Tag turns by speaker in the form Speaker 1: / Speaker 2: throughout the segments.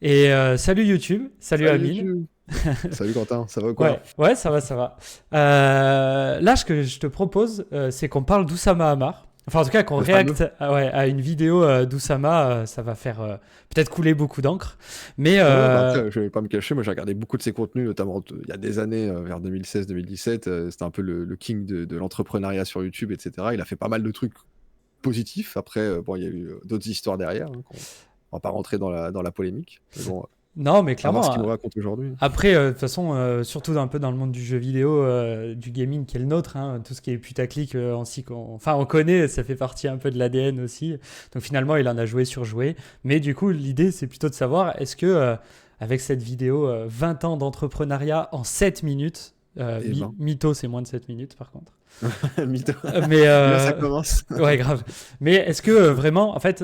Speaker 1: Et salut YouTube, salut
Speaker 2: Salut
Speaker 1: Amine.
Speaker 2: YouTube. Salut Quentin, ça va ou
Speaker 1: Ouais,
Speaker 2: quoi?
Speaker 1: ouais, ça va, ça va. Là, ce que je te propose, c'est qu'on parle d'Oussama Hamar. Enfin, en tout cas, qu'on
Speaker 2: Le fameux?
Speaker 1: réacte ouais, à une vidéo d'Oussama. Ça va faire peut-être couler beaucoup d'encre. Mais
Speaker 2: Ouais, bah après, je vais pas me cacher, moi j'ai regardé beaucoup de ses contenus, notamment il y a des années, vers 2016-2017, c'était un peu le king de l'entrepreneuriat sur YouTube, etc. Il a fait pas mal de trucs positifs. Après, bon, il y a eu d'autres histoires derrière, hein, on va pas rentrer dans la polémique. Mais bon,
Speaker 1: non, mais
Speaker 2: à voir ce
Speaker 1: clairement,
Speaker 2: qu'il nous raconte aujourd'hui.
Speaker 1: après, de toute façon, surtout un peu dans le monde du jeu vidéo, du gaming qui est le nôtre, hein, tout ce qui est putaclic, enfin, on connaît, ça fait partie un peu de l'ADN aussi. Donc finalement, il en a joué sur joué. Mais du coup, l'idée, c'est plutôt de savoir, est-ce que, avec cette vidéo, 20 ans d'entrepreneuriat en 7 minutes,
Speaker 2: Et ben,
Speaker 1: mytho, c'est moins de 7 minutes par contre.
Speaker 2: mytho.
Speaker 1: Mais
Speaker 2: Là ça commence.
Speaker 1: ouais, grave. Mais est-ce que vraiment, en fait,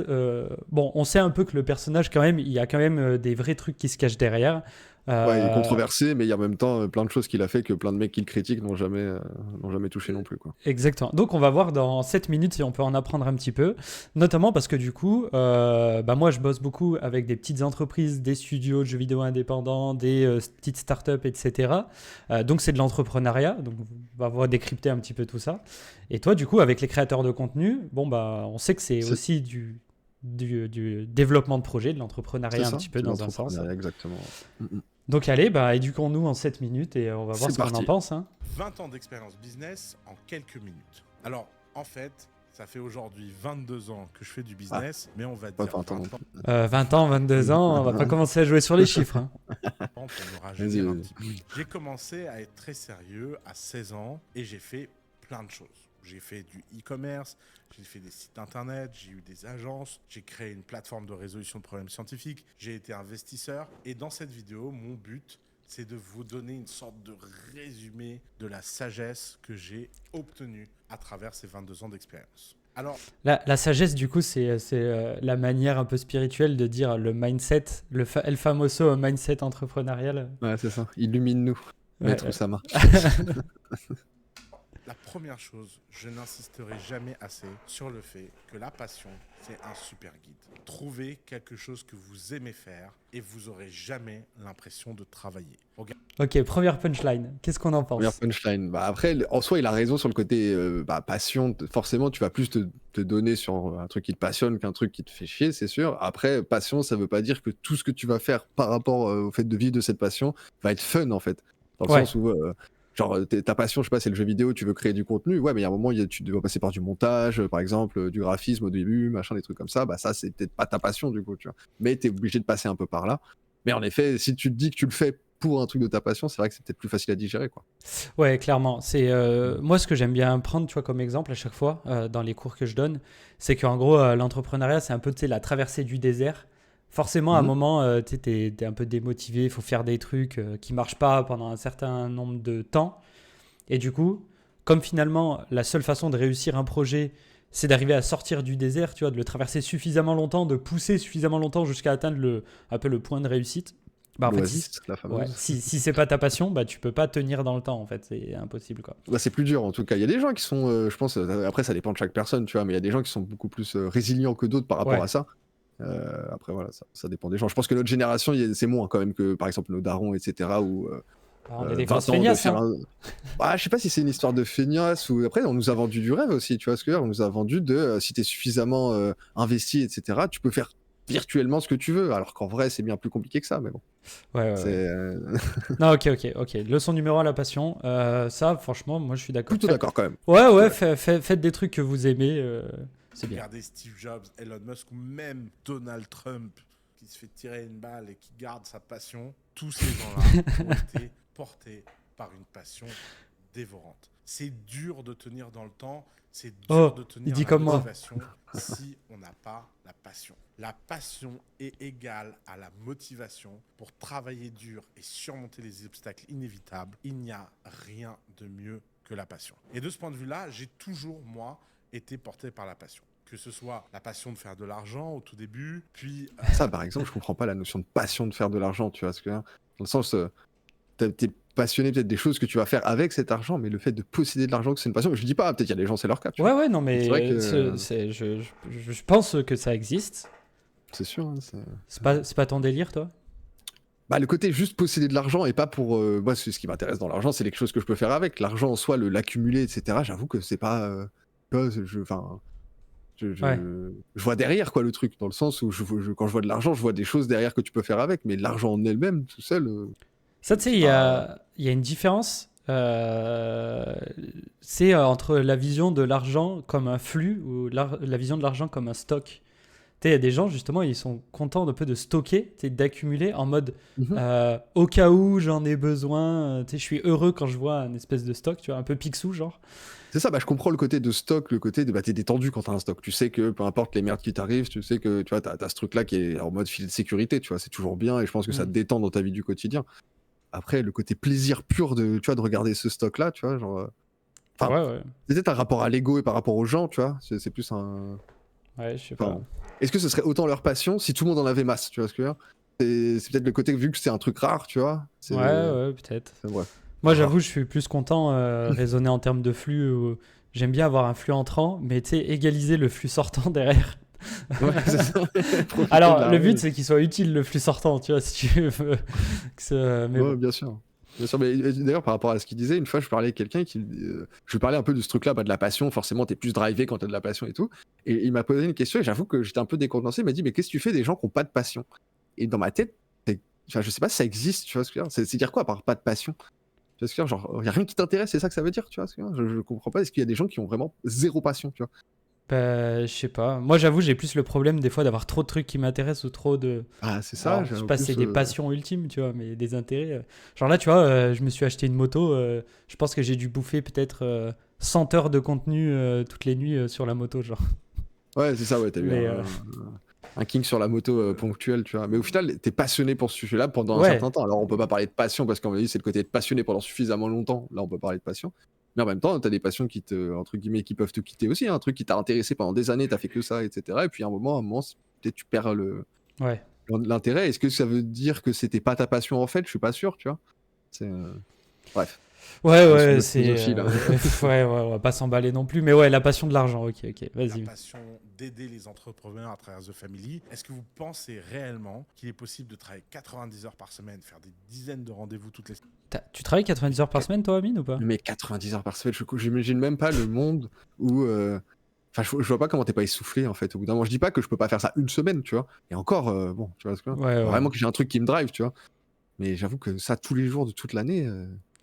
Speaker 1: bon, on sait un peu que le personnage, quand même, il y a quand même des vrais trucs qui se cachent derrière.
Speaker 2: Ouais, il est
Speaker 1: Euh,
Speaker 2: controversé, mais il y a en même temps plein de choses qu'il a fait que plein de mecs qui le critiquent n'ont jamais touché non plus, quoi.
Speaker 1: Exactement. Donc on va voir dans 7 minutes si on peut en apprendre un petit peu, notamment parce que du coup, bah moi je bosse beaucoup avec des petites entreprises, des studios de jeux vidéo indépendants, des petites startups, etc. Donc c'est de l'entrepreneuriat, donc on va voir décrypter un petit peu tout ça. Et toi du coup avec les créateurs de contenu, bon bah on sait que c'est
Speaker 2: C'est
Speaker 1: aussi du développement de projet, de
Speaker 2: c'est
Speaker 1: l'entrepreneuriat un
Speaker 2: ça,
Speaker 1: petit peu
Speaker 2: c'est de
Speaker 1: dans un sens.
Speaker 2: l'entrepreneuriat, exactement. Mm, mm.
Speaker 1: Donc allez, bah éduquons-nous en 7 minutes et on va voir
Speaker 2: C'est
Speaker 1: ce qu'on en
Speaker 2: parti.
Speaker 1: pense, hein.
Speaker 3: 20 ans d'expérience business en quelques minutes. Alors, en fait, ça fait aujourd'hui 22 ans que je fais du
Speaker 2: Ah,
Speaker 3: business, mais on va
Speaker 2: pas
Speaker 3: dire
Speaker 2: 20 ans non
Speaker 3: 20 ans
Speaker 2: plus.
Speaker 1: 20 ans, 22 ans, on va pas commencer à jouer sur les chiffres, hein.
Speaker 3: pour nous
Speaker 2: Vas-y,
Speaker 3: rajeunir un
Speaker 2: vas-y.
Speaker 3: petit peu. J'ai commencé à être très sérieux à 16 ans et j'ai fait plein de choses. J'ai fait du e-commerce, j'ai fait des sites internet, j'ai eu des agences, j'ai créé une plateforme de résolution de problèmes scientifiques, j'ai été investisseur. Et dans cette vidéo, mon but, c'est de vous donner une sorte de résumé de la sagesse que j'ai obtenue à travers ces 22 ans d'expérience. Alors,
Speaker 1: La sagesse, du coup, c'est la manière un peu spirituelle de dire le mindset, el famoso mindset entrepreneurial.
Speaker 2: Ouais, c'est ça. Illumine-nous,
Speaker 1: Ouais,
Speaker 2: maître Oussama.
Speaker 3: la première chose, je n'insisterai jamais assez sur le fait que la passion, c'est un super guide. Trouvez quelque chose que vous aimez faire et vous aurez jamais l'impression de travailler.
Speaker 1: ok, première punchline. Qu'est-ce qu'on en
Speaker 2: Première
Speaker 1: pense?
Speaker 2: punchline. Bah après, en soi, il a raison sur le côté passion. Forcément, tu vas plus te donner sur un truc qui te passionne qu'un truc qui te fait chier, c'est sûr. Après, passion, ça veut pas dire que tout ce que tu vas faire par rapport au fait de vivre de cette passion va être fun, en fait. Dans le
Speaker 1: Ouais,
Speaker 2: sens où, genre, ta passion, je sais pas, c'est le jeu vidéo, tu veux créer du contenu. Ouais, mais il y a un moment, tu dois passer par du montage, par exemple, du graphisme au début, machin, des trucs comme ça. Bah ça, c'est peut-être pas ta passion, du coup, tu vois. Mais t'es obligé de passer un peu par là. Mais en effet, si tu te dis que tu le fais pour un truc de ta passion, c'est vrai que c'est peut-être plus facile à digérer, quoi.
Speaker 1: ouais, clairement. C'est
Speaker 2: Mm.
Speaker 1: moi ce que j'aime bien prendre, tu vois, comme exemple à chaque fois dans les cours que je donne, c'est qu'en gros l'entrepreneuriat c'est un peu, tu sais, la traversée du désert. Forcément, à un
Speaker 2: Mhm.
Speaker 1: moment, tu sais, t'es un peu démotivé, il faut faire des trucs qui marchent pas pendant un certain nombre de temps. Et du coup, comme finalement, la seule façon de réussir un projet, c'est d'arriver à sortir du désert, tu vois, de le traverser suffisamment longtemps, de pousser suffisamment longtemps jusqu'à atteindre un peu le point de réussite. Bah en fait,
Speaker 2: L'Oasis, la
Speaker 1: ouais,
Speaker 2: fameuse.
Speaker 1: si c'est pas ta passion, bah tu peux pas tenir dans le temps en fait, c'est impossible quoi.
Speaker 2: Bah, c'est plus dur en tout cas. Il y a des gens qui sont, je pense, après ça dépend de chaque personne, tu vois, mais il y a des gens qui sont beaucoup plus résilients que d'autres par rapport
Speaker 1: Ouais.
Speaker 2: à ça. Après voilà, ça dépend des gens. Je pense que notre génération, c'est moins quand même que par exemple nos darons, etc. Où
Speaker 1: Bah, on est des grosses
Speaker 2: 20 ans de
Speaker 1: feignasses,
Speaker 2: faire
Speaker 1: hein.
Speaker 2: un. Bah, je sais pas si c'est une histoire de feignasse ou après on nous a vendu du rêve aussi, tu vois ce que je veux dire. On nous a vendu de si t'es suffisamment investi, etc. Tu peux faire virtuellement ce que tu veux, alors qu'en vrai c'est bien plus compliqué que ça, mais bon.
Speaker 1: Ouais, ouais, ouais.
Speaker 2: C'est
Speaker 1: Non, ok, ok, ok. Leçon numéro 1, la passion. Ça, franchement, moi je suis d'accord.
Speaker 2: plutôt d'accord quand même.
Speaker 1: Ouais,
Speaker 2: Plutôt
Speaker 1: ouais,
Speaker 2: d'accord.
Speaker 1: faites des trucs que vous aimez, c'est bien.
Speaker 3: Regardez Steve Jobs, Elon Musk ou même Donald Trump qui se fait tirer une balle et qui garde sa passion. Tous ces gens-là ont été portés par une passion dévorante. C'est dur de tenir dans le temps, c'est dur
Speaker 1: Oh,
Speaker 3: de
Speaker 1: il
Speaker 3: tenir
Speaker 1: dit
Speaker 3: la
Speaker 1: comme moi.
Speaker 3: motivation si on n'a pas la passion. La passion est égale à la motivation pour travailler dur et surmonter les obstacles inévitables. Il n'y a rien de mieux que la passion. Et de ce point de vue-là, j'ai toujours, moi, été porté par la passion. Que ce soit la passion de faire de l'argent au tout début, puis
Speaker 2: Ça, par exemple, je comprends pas la notion de passion de faire de l'argent, tu vois, ce que, dans le sens, t'es passionné peut-être des choses que tu vas faire avec cet argent, mais le fait de posséder de l'argent, que c'est une passion, je dis pas, peut-être il y a des gens, c'est leur cas, tu
Speaker 1: Ouais,
Speaker 2: vois.
Speaker 1: ouais, non,
Speaker 2: Mais c'est vrai
Speaker 1: mais
Speaker 2: que,
Speaker 1: je pense que ça existe.
Speaker 2: c'est sûr, hein,
Speaker 1: C'est pas ton délire, toi?
Speaker 2: Bah, le côté juste posséder de l'argent et pas pour. Moi, ce qui m'intéresse dans l'argent, c'est les choses que je peux faire avec. L'argent en soi, l'accumuler, etc. J'avoue que c'est pas. Tu vois, enfin,
Speaker 1: Ouais.
Speaker 2: je vois derrière quoi le truc, dans le sens où quand je vois de l'argent, je vois des choses derrière que tu peux faire avec, mais l'argent en elle-même, tout seul,
Speaker 1: Ça, tu sais,
Speaker 2: c'est pas.
Speaker 1: il y a une différence. C'est entre la vision de l'argent comme un flux ou la vision de l'argent comme un stock. Tu sais, il y a des gens, justement, ils sont contents un peu de stocker, tu sais, d'accumuler en mode
Speaker 2: Mhm.
Speaker 1: au cas où j'en ai besoin. Tu sais, je suis heureux quand je vois un espèce de stock, tu vois, un peu Picsou, genre.
Speaker 2: C'est ça, bah, je comprends le côté de stock, le côté de bah, t'es détendu quand t'as un stock. Tu sais que peu importe les merdes qui t'arrivent, tu sais que tu vois, t'as ce truc-là qui est en mode filet de sécurité, tu vois, c'est toujours bien et je pense que ça te
Speaker 1: Mm.
Speaker 2: détend dans ta vie du quotidien. Après, le côté plaisir pur tu vois, de regarder ce stock-là, tu vois, genre. Enfin,
Speaker 1: Ouais, ouais,
Speaker 2: c'est peut-être un rapport à l'ego et par rapport aux gens, tu vois, c'est plus un.
Speaker 1: ouais, je sais pas.
Speaker 2: Enfin, est-ce que ce serait autant leur passion si tout le monde en avait masse, tu vois ce que je veux dire? C'est peut-être le côté, vu que c'est un truc rare, tu vois,
Speaker 1: Ouais, ouais, peut-être.
Speaker 2: bref.
Speaker 1: Moi, j'avoue, je suis plus content raisonner en termes de flux. J'aime bien avoir un flux entrant, mais tu sais, égaliser le flux sortant derrière.
Speaker 2: Ouais, c'est ça. Profiter de
Speaker 1: Alors, le but,
Speaker 2: l'argent.
Speaker 1: c'est qu'il soit utile, le flux sortant, tu vois, si tu veux. Mais
Speaker 2: Ouais,
Speaker 1: bon.
Speaker 2: bien sûr. Bien sûr, mais d'ailleurs, par rapport à ce qu'il disait, une fois, je parlais avec quelqu'un je lui parlais un peu de ce truc-là, bah, de la passion. Forcément, t'es plus drivé quand t'as de la passion et tout. Et il m'a posé une question et j'avoue que j'étais un peu décontenancé. Il m'a dit, mais qu'est-ce que tu fais des gens qui n'ont pas de passion? Et dans ma tête, enfin, je sais pas si ça existe, tu vois ce que je veux dire? C'est dire quoi, à part pas de passion? Tu vois ce que je veux dire? Genre, il y a rien qui t'intéresse, c'est ça que ça veut dire, tu vois ce que je veux dire? Je comprends pas. Est-ce qu'il y a des gens qui ont vraiment zéro passion, tu vois?
Speaker 1: Bah, je sais pas. Moi, j'avoue, j'ai plus le problème des fois d'avoir trop de trucs qui m'intéressent ou trop de.
Speaker 2: Ah, c'est ça,
Speaker 1: Alors,
Speaker 2: j'ai
Speaker 1: je sais
Speaker 2: en
Speaker 1: pas si c'est
Speaker 2: plus.
Speaker 1: des passions ultimes, tu vois, mais des intérêts. Genre là, tu vois, je me suis acheté une moto. Je pense que j'ai dû bouffer peut-être 100 heures de contenu toutes les nuits sur la moto, genre.
Speaker 2: Ouais, c'est ça, ouais, t'as eu
Speaker 1: Mais
Speaker 2: un king sur la moto ponctuel, tu vois. Mais au final, t'es passionné pour ce sujet-là pendant un
Speaker 1: ouais,
Speaker 2: certain temps. Alors, on peut pas parler de passion parce qu'on a dit c'est le côté de passionné pendant suffisamment longtemps. Là, on peut parler de passion. Mais en même temps, t'as des passions entre guillemets, qui peuvent te quitter aussi. Un truc qui t'a intéressé pendant des années, t'as fait que ça, etc. Et puis à un moment, peut-être tu perds
Speaker 1: ouais.
Speaker 2: l'intérêt. Est-ce que ça veut dire que c'était pas ta passion en fait? Je suis pas sûr, tu vois. C'est bref,
Speaker 1: Ouais,
Speaker 2: on est sur
Speaker 1: ouais,
Speaker 2: de la
Speaker 1: c'est.
Speaker 2: philosophie là.
Speaker 1: Ouais, ouais, on va pas s'emballer non plus. Mais ouais, la passion de l'argent, ok, ok,
Speaker 3: La
Speaker 1: vas-y.
Speaker 3: passion d'aider les entrepreneurs à travers The Family. Est-ce que vous pensez réellement qu'il est possible de travailler 90 heures par semaine, faire des dizaines de rendez-vous toutes les semaines?
Speaker 1: Tu travailles 90 heures par semaine, toi, Amine, ou pas?
Speaker 2: Mais 90 heures par semaine, j'imagine même pas le monde où. Enfin, je vois pas comment t'es pas essoufflé en fait. Au bout d'un moment, je dis pas que je peux pas faire ça une semaine, tu vois. Et encore, bon, tu vois ce que je veux dire.
Speaker 1: Ouais, ouais.
Speaker 2: Vraiment que j'ai un truc qui me drive, tu vois. Mais j'avoue que ça tous les jours de toute l'année.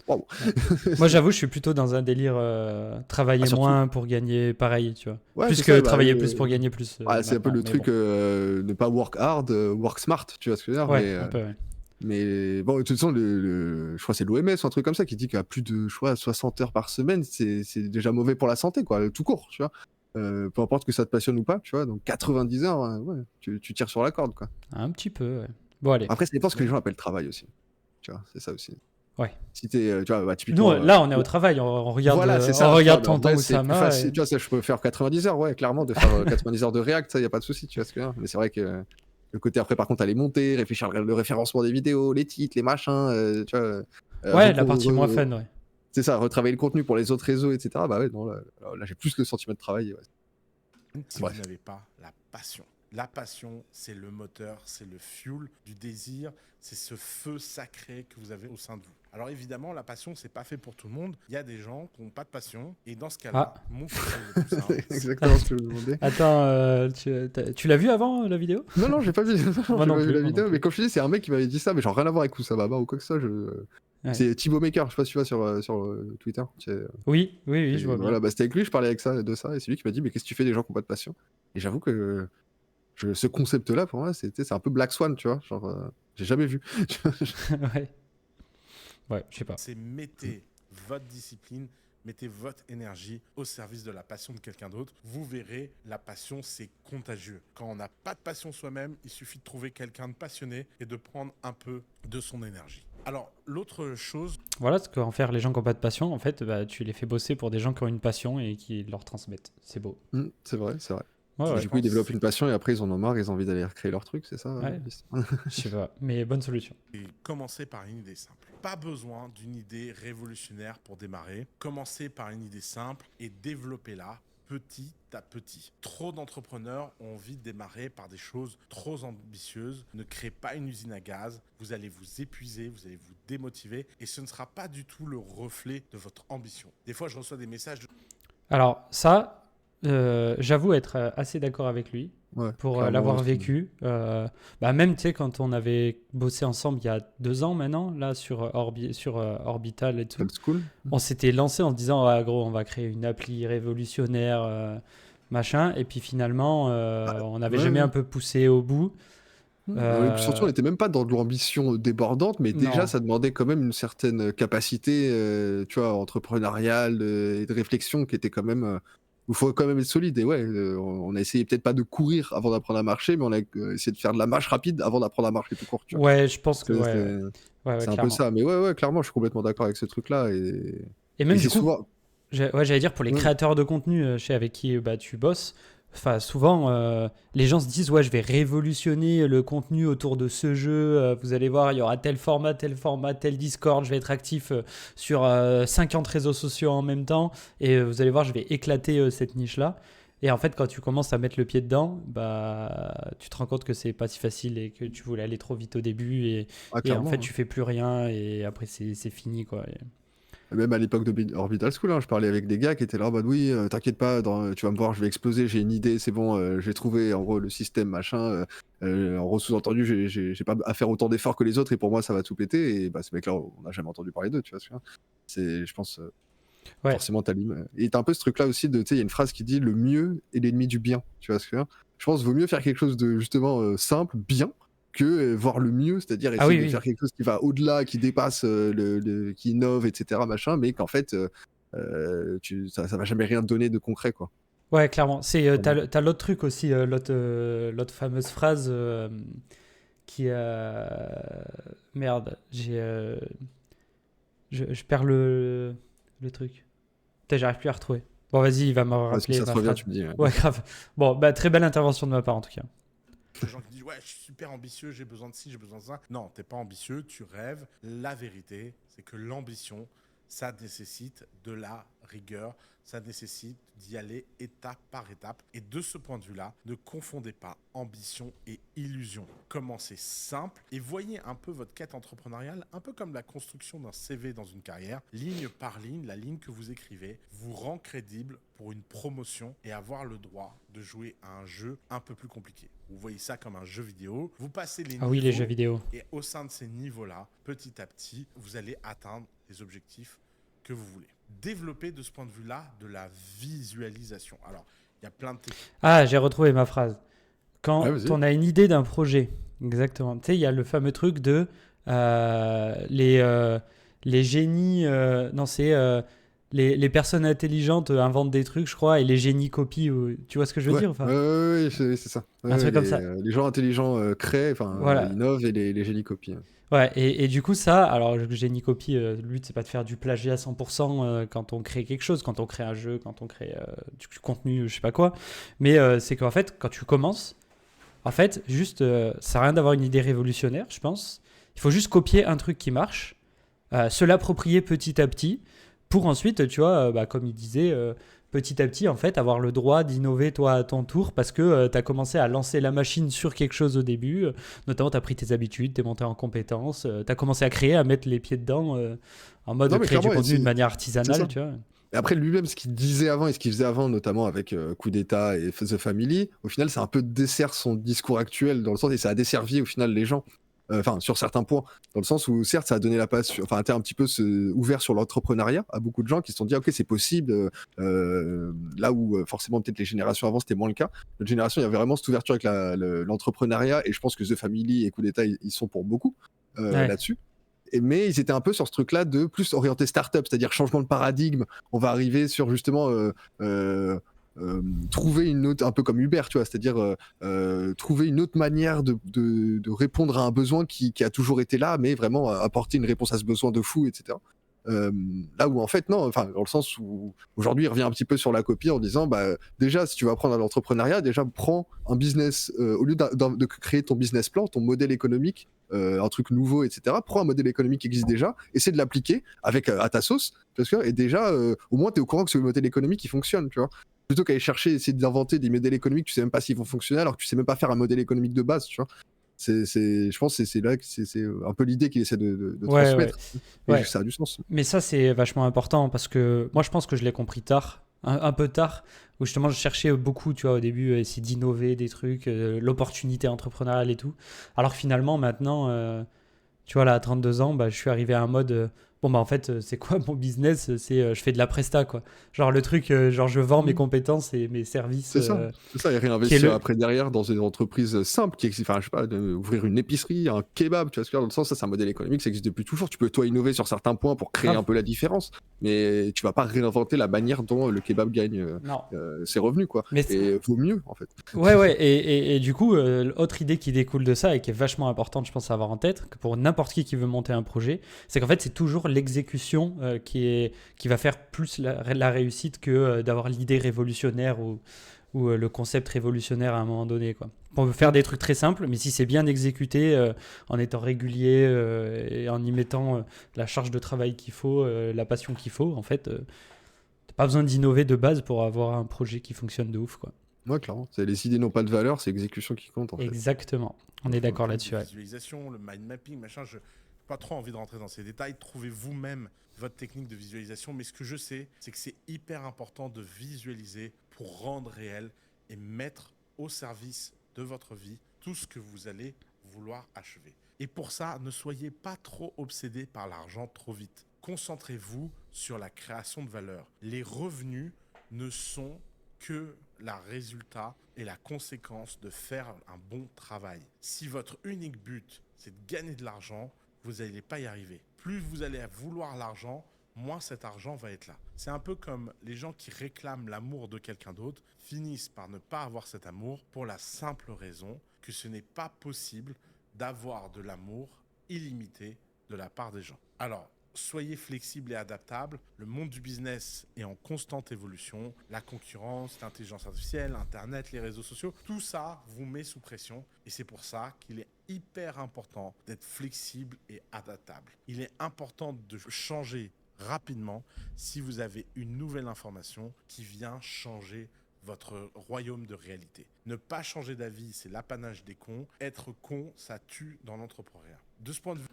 Speaker 2: Waouh.
Speaker 1: Ouais. Moi, j'avoue, je suis plutôt dans un délire
Speaker 2: Ah,
Speaker 1: travailler
Speaker 2: surtout.
Speaker 1: moins pour gagner pareil, tu vois.
Speaker 2: Ouais,
Speaker 1: Plus
Speaker 2: c'est
Speaker 1: que
Speaker 2: ça. Bah,
Speaker 1: travailler plus pour gagner plus
Speaker 2: c'est un peu
Speaker 1: maintenant,
Speaker 2: le
Speaker 1: mais
Speaker 2: truc
Speaker 1: bon.
Speaker 2: ne pas work hard, work smart, tu vois ce que je veux dire.
Speaker 1: Ouais, un peu, ouais.
Speaker 2: Mais bon, de toute façon, je crois que c'est l'OMS ou un truc comme ça qui dit qu'à plus de 60 heures par semaine, c'est déjà mauvais pour la santé, quoi, tout court, tu vois. Peu importe que ça te passionne ou pas, tu vois. Donc 90 heures, ouais, tu tires sur la corde, quoi.
Speaker 1: Un petit peu, ouais. Bon, allez.
Speaker 2: Après, ça dépend ce que les gens appellent travail aussi. Tu vois, c'est ça aussi.
Speaker 1: Ouais.
Speaker 2: Si t'es, tu vois, bah,
Speaker 1: Nous,
Speaker 2: typiquement.
Speaker 1: là, on est au travail, on regarde,
Speaker 2: Voilà, c'est
Speaker 1: on
Speaker 2: ça, tu vois.
Speaker 1: regarde
Speaker 2: Mais en
Speaker 1: Tonton
Speaker 2: vrai, c'est plus
Speaker 1: Oussama.
Speaker 2: facile. Tu vois, ça, je peux faire 90 heures, ouais, clairement, de faire 90 heures de React, ça, y a pas de souci, tu vois ce que je veux dire. Mais c'est vrai que le côté après, par contre, aller monter, réfléchir le référencement des vidéos, les titres, les machins, tu vois.
Speaker 1: Ouais, la partie moins fun, ouais.
Speaker 2: C'est ça, retravailler le contenu pour les autres réseaux, etc. Bah ouais, non, là, j'ai plus le sentiment de travail. Ouais.
Speaker 3: Si
Speaker 2: Bref.
Speaker 3: vous n'avez pas la passion. La passion, c'est le moteur, c'est le fuel du désir, c'est ce feu sacré que vous avez au sein de vous. Alors évidemment, la passion, c'est pas fait pour tout le monde. Il y a des gens qui n'ont pas de passion. Et dans ce cas-là, mon conseil le plus simple,
Speaker 2: C'est exactement ce que je me demandais.
Speaker 1: Attends, tu l'as vu avant la vidéo?
Speaker 2: Non, j'ai pas vu,
Speaker 1: Moi non plus,
Speaker 2: la
Speaker 1: moi non
Speaker 2: vidéo,
Speaker 1: plus.
Speaker 2: mais comme je te dis, c'est un mec qui m'avait dit ça, mais genre rien à voir avec Oussama ou quoi que ça.
Speaker 1: Ouais.
Speaker 2: C'est Thibaut Maker, je sais pas si tu vois sur Twitter.
Speaker 1: Oui, oui, oui,
Speaker 2: Et
Speaker 1: je vois bien.
Speaker 2: voilà, bah, c'était avec lui, je parlais de ça, et c'est lui qui m'a dit, mais qu'est-ce que tu fais des gens qui n'ont pas de passion? Et j'avoue que ce concept-là, pour moi, c'est un peu Black Swan, tu vois. Genre, j'ai jamais vu.
Speaker 1: Ouais. Ouais, je sais pas.
Speaker 3: c'est mettez votre discipline, mettez votre énergie au service de la passion de quelqu'un d'autre. Vous verrez, la passion, c'est contagieux. Quand on n'a pas de passion soi-même, il suffit de trouver quelqu'un de passionné et de prendre un peu de son énergie. Alors, l'autre chose...
Speaker 1: Voilà ce qu'en faire les gens qui n'ont pas de passion. En fait, bah, tu les fais bosser pour des gens qui ont une passion et qui leur transmettent. C'est beau.
Speaker 2: C'est vrai, c'est vrai.
Speaker 1: Ouais,
Speaker 2: Et
Speaker 1: ouais.
Speaker 2: du coup, ils développent une passion et après, ils en ont marre, ils ont envie d'aller recréer leur truc, c'est ça?
Speaker 1: Ouais. Je sais pas, mais bonne solution.
Speaker 3: Et commencez par une idée simple. Pas besoin d'une idée révolutionnaire pour démarrer. Commencez par une idée simple et développez-la petit à petit. Trop d'entrepreneurs ont envie de démarrer par des choses trop ambitieuses. Ne créez pas une usine à gaz. Vous allez vous épuiser, vous allez vous démotiver et ce ne sera pas du tout le reflet de votre ambition. Des fois, je reçois des messages de...
Speaker 1: Alors ça, j'avoue être assez d'accord avec lui
Speaker 2: Ouais,
Speaker 1: pour
Speaker 2: clairement
Speaker 1: l'avoir
Speaker 2: aussi.
Speaker 1: vécu. Même, tu sais, quand on avait bossé ensemble il y a 2 ans maintenant, là, sur Orbital et tout,
Speaker 2: Old school.
Speaker 1: on s'était lancé en se disant, ah, gros, on va créer une appli révolutionnaire, machin. Et puis finalement, on n'avait
Speaker 2: Ouais,
Speaker 1: jamais
Speaker 2: ouais.
Speaker 1: un peu poussé au bout.
Speaker 2: Et puis surtout, on
Speaker 1: Euh,
Speaker 2: n'était même pas dans de l'ambition débordante, mais déjà,
Speaker 1: non.
Speaker 2: ça demandait quand même une certaine capacité, tu vois, entrepreneuriale et de réflexion qui était quand même. Il faut quand même être solide. Et ouais, on a essayé peut-être pas de courir avant d'apprendre à marcher, mais on a essayé de faire de la marche rapide avant d'apprendre à marcher tout court, tu vois.
Speaker 1: Ouais, je pense que,
Speaker 2: C'est
Speaker 1: ouais, ouais.
Speaker 2: c'est-
Speaker 1: Ouais, ouais,
Speaker 2: c'est un peu
Speaker 1: clairement.
Speaker 2: ça. Mais ouais, clairement, je suis complètement d'accord avec ce truc-là.
Speaker 1: Et
Speaker 2: Et
Speaker 1: même
Speaker 2: c'est
Speaker 1: du coup,
Speaker 2: souvent.
Speaker 1: j'allais dire pour les
Speaker 2: Ouais.
Speaker 1: créateurs de contenu chez avec qui bah, tu bosses, enfin souvent les gens se disent ouais je vais révolutionner le contenu autour de ce jeu, vous allez voir il y aura tel format, tel Discord, je vais être actif sur 50 réseaux sociaux en même temps et vous allez voir je vais éclater cette niche là. Et en fait quand tu commences à mettre le pied dedans, bah tu te rends compte que c'est pas si facile et que tu voulais aller trop vite au début
Speaker 2: Ah,
Speaker 1: et en fait
Speaker 2: clairement.
Speaker 1: tu fais plus rien et après c'est fini quoi.
Speaker 2: Même à l'époque de Orbital School, hein, je parlais avec des gars qui étaient là en mode oui, t'inquiète pas, tu vas me voir, je vais exploser, j'ai une idée, c'est bon, j'ai trouvé en gros le système machin. En gros, sous-entendu, j'ai pas à faire autant d'efforts que les autres et pour moi ça va tout péter. Et bah, ces mecs-là, on n'a jamais entendu parler d'eux, tu vois. C'est, je pense,
Speaker 1: Ouais.
Speaker 2: forcément, et t'as un peu ce truc-là aussi de, tu sais, il y a une phrase qui dit le mieux est l'ennemi du bien, tu vois ce que je veux dire. Je pense qu'il vaut mieux faire quelque chose de justement simple, bien, que voir le mieux, c'est-à-dire
Speaker 1: Ah
Speaker 2: essayer
Speaker 1: oui
Speaker 2: de
Speaker 1: oui.
Speaker 2: faire quelque chose qui va au-delà, qui dépasse, qui innove, etc., machin, mais qu'en fait, ça va jamais rien te donner de concret, quoi.
Speaker 1: Ouais, clairement.
Speaker 2: Clairement.
Speaker 1: T'as l'autre truc aussi, l'autre fameuse phrase qui merde, je perds le truc. Putain, j'arrive plus à retrouver. Bon, vas-y, il va me
Speaker 2: Ouais, si
Speaker 1: rappeler
Speaker 2: ça te
Speaker 1: ma
Speaker 2: revient,
Speaker 1: phrase.
Speaker 2: tu me dis.
Speaker 1: Ouais, grave. Bon, bah très belle intervention de ma part en tout cas.
Speaker 3: Les gens qui disent ouais, je suis super ambitieux, j'ai besoin de ci, j'ai besoin de ça. Non, t'es pas ambitieux, tu rêves. La vérité, c'est que l'ambition, ça nécessite de la rigueur, ça nécessite d'y aller étape par étape. Et de ce point de vue-là, ne confondez pas ambition et illusion. Commencez simple et voyez un peu votre quête entrepreneuriale, un peu comme la construction d'un CV dans une carrière. Ligne par ligne, la ligne que vous écrivez vous rend crédible pour une promotion et avoir le droit de jouer à un jeu un peu plus compliqué. Vous voyez ça comme un jeu vidéo, vous passez les
Speaker 1: Ah
Speaker 3: niveaux
Speaker 1: oui, les jeux vidéo.
Speaker 3: et au sein de ces niveaux-là, petit à petit, vous allez atteindre les objectifs que vous voulez. Développer de ce point de vue-là de la visualisation. Alors, il y a plein de techniques.
Speaker 1: Ah, j'ai retrouvé ma phrase.
Speaker 2: Ouais,
Speaker 1: Quand
Speaker 2: vas-y.
Speaker 1: on a une idée d'un projet, exactement. Tu sais, il y a le fameux truc de euh, les, euh, les génies. Non, c'est les personnes intelligentes inventent des trucs, je crois, et les génies copient. Tu vois ce que je veux
Speaker 2: Ouais,
Speaker 1: dire enfin,
Speaker 2: ouais, c'est ça.
Speaker 1: un
Speaker 2: Ouais,
Speaker 1: truc comme ça.
Speaker 2: les gens intelligents créent, enfin,
Speaker 1: Voilà.
Speaker 2: innovent et les génies copient.
Speaker 1: Ouais, et du coup, ça, alors le génie copie, le but, c'est pas de faire du plagiat à 100% quand on crée quelque chose, quand on crée un jeu, quand on crée du contenu, je sais pas quoi. Mais c'est qu'en fait, quand tu commences, en fait, juste, ça sert à rien d'avoir une idée révolutionnaire, je pense. Il faut juste copier un truc qui marche, se l'approprier petit à petit, pour ensuite, tu vois, bah, comme il disait, petit à petit, en fait, avoir le droit d'innover toi à ton tour, parce que tu as commencé à lancer la machine sur quelque chose au début, notamment tu as pris tes habitudes, tu es monté en compétences, tu as commencé à créer, à mettre les pieds dedans, en mode
Speaker 2: Non, mais
Speaker 1: créer du
Speaker 2: clairement,
Speaker 1: contenu de manière
Speaker 2: c'est
Speaker 1: artisanale,
Speaker 2: ça.
Speaker 1: tu vois.
Speaker 2: Et après, lui-même, ce qu'il disait avant et ce qu'il faisait avant, notamment avec Coup d'État et The Family, au final, c'est un peu dessert son discours actuel, dans le sens, et ça a desservi au final les gens. Enfin, sur certains points, dans le sens où certes, ça a donné la place, enfin, un petit peu ouvert sur l'entrepreneuriat à beaucoup de gens qui se sont dit, ok, c'est possible. Là où forcément peut-être les générations avant c'était moins le cas. Notre génération, il y avait vraiment cette ouverture avec l'entrepreneuriat, et je pense que The Family et Coup d'État, ils sont pour beaucoup
Speaker 1: Ouais.
Speaker 2: là-dessus. Mais ils étaient un peu sur ce truc-là de plus orienté startup, c'est-à-dire changement de paradigme. On va arriver sur justement trouver une autre, un peu comme Uber, tu vois, c'est-à-dire trouver une autre manière de répondre à un besoin qui a toujours été là, mais vraiment apporter une réponse à ce besoin de fou, etc. Là où en fait non, enfin dans le sens où aujourd'hui il revient un petit peu sur la copie en disant bah déjà si tu vas apprendre à l'entrepreneuriat, déjà prends un business au lieu de créer ton business plan, ton modèle économique, un truc nouveau, etc. Prends un modèle économique qui existe déjà, essaie de l'appliquer avec à ta sauce, parce que et déjà au moins tu es au courant que ce modèle économique il fonctionne, tu vois. plutôt qu'aller chercher, essayer d'inventer des modèles économiques, tu sais même pas s'ils vont fonctionner, alors que tu sais même pas faire un modèle économique de base, tu vois. Je pense que c'est là que c'est un peu l'idée qu'il essaie de
Speaker 1: Ouais,
Speaker 2: transmettre. Et
Speaker 1: ouais.
Speaker 2: ça a du sens.
Speaker 1: Mais ça, c'est vachement important parce que moi, je pense que je l'ai compris tard, un peu tard, où justement, je cherchais beaucoup, tu vois, au début, essayer d'innover des trucs, l'opportunité entrepreneuriale et tout. Alors que finalement, maintenant, tu vois, là, à 32 ans, bah, je suis arrivé à un mode. Bon, bah, en fait, c'est quoi mon business? Je fais de la presta, quoi. Genre, le truc, genre, je vends mes
Speaker 2: Mmh.
Speaker 1: compétences et mes services.
Speaker 2: C'est ça, et
Speaker 1: Qui est
Speaker 2: réinvestir
Speaker 1: le.
Speaker 2: après derrière dans des entreprises simples qui existent. Enfin, je sais pas, ouvrir une épicerie, un kebab, tu vois ce que je veux dire, dans le sens, ça c'est un modèle économique, ça existe depuis toujours. Tu peux toi innover sur certains points pour créer un
Speaker 1: Grave.
Speaker 2: peu la différence, mais tu vas pas réinventer la manière dont le kebab gagne
Speaker 1: Non.
Speaker 2: ses revenus, quoi.
Speaker 1: Mais
Speaker 2: Et vaut mieux, en fait.
Speaker 1: ouais, ouais, et du coup, l'autre idée qui découle de ça et qui est vachement importante, je pense, à avoir en tête, que pour n'importe qui veut monter un projet, c'est qu'en fait, c'est toujours l'exécution qui va faire plus la réussite que d'avoir l'idée révolutionnaire ou le concept révolutionnaire à un moment donné, quoi. On peut faire des trucs très simples, mais si c'est bien exécuté, en étant régulier et en y mettant la charge de travail qu'il faut, la passion qu'il faut, en fait, t'as pas besoin d'innover de base pour avoir un projet qui fonctionne de ouf, quoi.
Speaker 2: Ouais, clairement. Les idées n'ont pas de valeur, c'est l'exécution qui compte, en fait.
Speaker 1: Exactement. On est d'accord là-dessus.
Speaker 3: La
Speaker 1: Ouais.
Speaker 3: visualisation, le mind mapping, machin, je n'ai pas trop envie de rentrer dans ces détails. Trouvez vous-même votre technique de visualisation. Mais ce que je sais, c'est que c'est hyper important de visualiser pour rendre réel et mettre au service de votre vie tout ce que vous allez vouloir achever. Et pour ça, ne soyez pas trop obsédé par l'argent trop vite. Concentrez-vous sur la création de valeur. Les revenus ne sont que la résultat et la conséquence de faire un bon travail. Si votre unique but, c'est de gagner de l'argent, vous n'allez pas y arriver. Plus vous allez vouloir l'argent, moins cet argent va être là. C'est un peu comme les gens qui réclament l'amour de quelqu'un d'autre finissent par ne pas avoir cet amour pour la simple raison que ce n'est pas possible d'avoir de l'amour illimité de la part des gens. Alors, soyez flexible et adaptable. Le monde du business est en constante évolution. La concurrence, l'intelligence artificielle, Internet, les réseaux sociaux, tout ça vous met sous pression. Et c'est pour ça qu'il est hyper important d'être flexible et adaptable. Il est important de changer rapidement si vous avez une nouvelle information qui vient changer votre royaume de réalité. Ne pas changer d'avis, c'est l'apanage des cons. Être con, ça tue dans l'entrepreneuriat. De ce point de vue,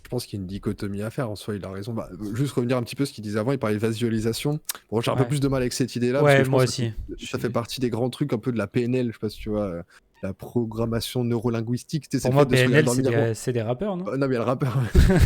Speaker 2: Je pense qu'il y a une dichotomie à faire en soi, il a raison. Bah, juste revenir un petit peu à ce qu'il disait avant, il parlait de visualisation. Bon, j'ai un peu
Speaker 1: Ouais.
Speaker 2: plus de mal avec cette idée-là,
Speaker 1: Ouais,
Speaker 2: parce que je
Speaker 1: moi
Speaker 2: pense que
Speaker 1: aussi.
Speaker 2: ça fait partie des grands trucs un peu de la PNL, je sais pas si tu vois, la programmation neurolinguistique. Tu sais, c'est
Speaker 1: Pour
Speaker 2: le
Speaker 1: moi,
Speaker 2: fait de se regarder
Speaker 1: PNL,
Speaker 2: dans le miroir.
Speaker 1: c'est des rappeurs, non?
Speaker 2: Non, mais il y a le rappeur.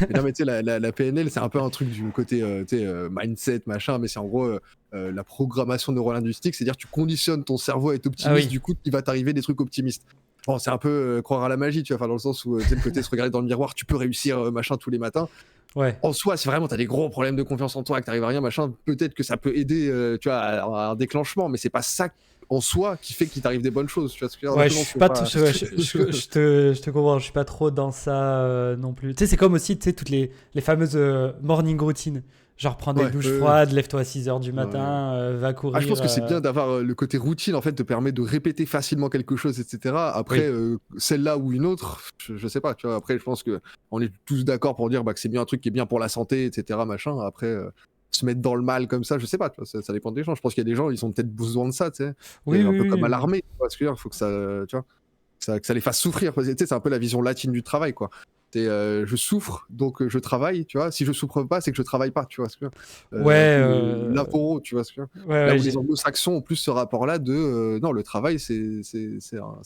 Speaker 2: Mais non, mais tu sais, la PNL, c'est un peu un truc du côté tu sais, mindset, machin, mais c'est en gros la programmation neurolinguistique, c'est-à-dire tu conditionnes ton cerveau à être optimiste,
Speaker 1: Ah oui.
Speaker 2: du coup, il va t'arriver des trucs optimistes. Bon, c'est un peu croire à la magie, tu vois, enfin, dans le sens où tu sais, le côté se regarder dans le miroir, tu peux réussir, machin, tous les matins.
Speaker 1: Ouais.
Speaker 2: En soi, si vraiment t'as des gros problèmes de confiance en toi, que t'arrives à rien, machin, peut-être que ça peut aider, tu vois, à un déclenchement, mais c'est pas ça en soi qui fait qu'il t'arrive des bonnes choses, tu vois ce que je veux dire.
Speaker 1: Ouais,
Speaker 2: Non,
Speaker 1: je
Speaker 2: non,
Speaker 1: suis
Speaker 2: faut
Speaker 1: pas
Speaker 2: pas-
Speaker 1: tout, je te comprends, je suis pas trop dans ça non plus. Tu sais, c'est comme aussi, tu sais, toutes les fameuses morning routines. Genre, prends des
Speaker 2: Ouais,
Speaker 1: douches froides, lève-toi à 6 h du
Speaker 2: Ouais.
Speaker 1: matin, va courir.
Speaker 2: Je pense que c'est bien d'avoir le côté routine, en fait, te permet de répéter facilement quelque chose, etc. Après, celle-là ou une autre, je sais pas, tu vois. Après, je pense que on est tous d'accord pour dire que c'est bien un truc qui est bien pour la santé, etc. Machin. Après, se mettre dans le mal comme ça, je sais pas, tu vois, ça dépend des gens. Je pense qu'il y a des gens, ils ont peut-être besoin de ça, tu sais.
Speaker 1: Oui,
Speaker 2: Un
Speaker 1: oui,
Speaker 2: peu
Speaker 1: oui,
Speaker 2: comme à
Speaker 1: mais-
Speaker 2: l'armée, tu vois ce que je veux dire. Faut que ça, tu vois, que ça les fasse souffrir. Tu sais, c'est un peu la vision latine du travail, quoi. Je souffre, donc je travaille, tu vois. Si je souffre pas, c'est que je travaille pas, tu vois ce que
Speaker 1: Ouais,
Speaker 2: l'aporo, tu vois ce que
Speaker 1: ouais,
Speaker 2: là
Speaker 1: ouais,
Speaker 2: où les anglo-saxons ont plus ce rapport-là de non, le travail, c'est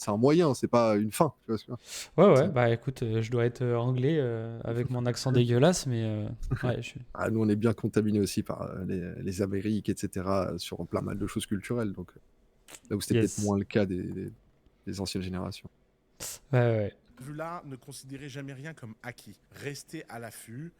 Speaker 2: un moyen, c'est pas une fin, tu vois ce que
Speaker 1: ouais, bah écoute, je dois être anglais avec mon accent dégueulasse, mais ouais,
Speaker 2: Ah, nous, on est bien contaminés aussi par les Amériques, etc., sur plein mal de choses culturelles, donc là où c'était peut-être
Speaker 1: yes.
Speaker 2: moins le cas des anciennes générations.
Speaker 1: Ouais.
Speaker 3: vue-là, ne considérez jamais rien comme acquis. Restez à l'affût.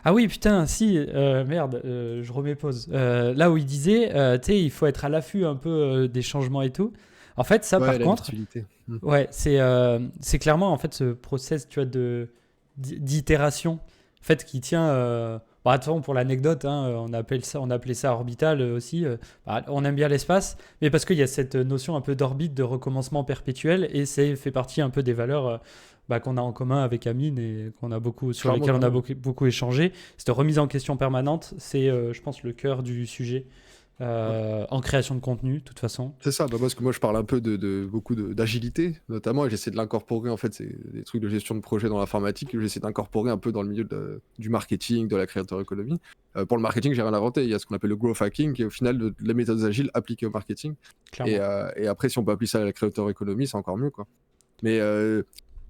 Speaker 1: Ah oui, putain, si, merde, je remets pause. Là où il disait, tu sais, il faut être à l'affût un peu des changements et tout. En fait, ça,
Speaker 2: Ouais,
Speaker 1: par
Speaker 2: la
Speaker 1: contre,
Speaker 2: virtualité.
Speaker 1: ouais, c'est clairement en fait ce process, tu vois, d'itération, en fait, qui tient. Bah, de toute façon, pour l'anecdote, hein, on appelait ça orbital aussi. Bah, on aime bien l'espace, mais parce qu'il y a cette notion un peu d'orbite, de recommencement perpétuel, et c'est fait partie un peu des valeurs bah, qu'on a en commun avec Amine et sur lesquelles on a beaucoup échangé. Cette remise en question permanente, c'est, je pense, le cœur du sujet en création de contenu, de toute façon.
Speaker 2: C'est ça, parce que moi je parle un peu de beaucoup d'agilité, notamment, et j'essaie de l'incorporer, en fait, c'est des trucs de gestion de projet dans l'informatique, que j'essaie d'incorporer un peu dans le milieu du marketing, de la creator economy. Pour le marketing, j'ai rien inventé, il y a ce qu'on appelle le growth hacking, qui est au final les méthodes agiles appliquées au marketing.
Speaker 1: Clairement.
Speaker 2: Et après, si on peut appliquer ça à la creator economy, c'est encore mieux, quoi. Mais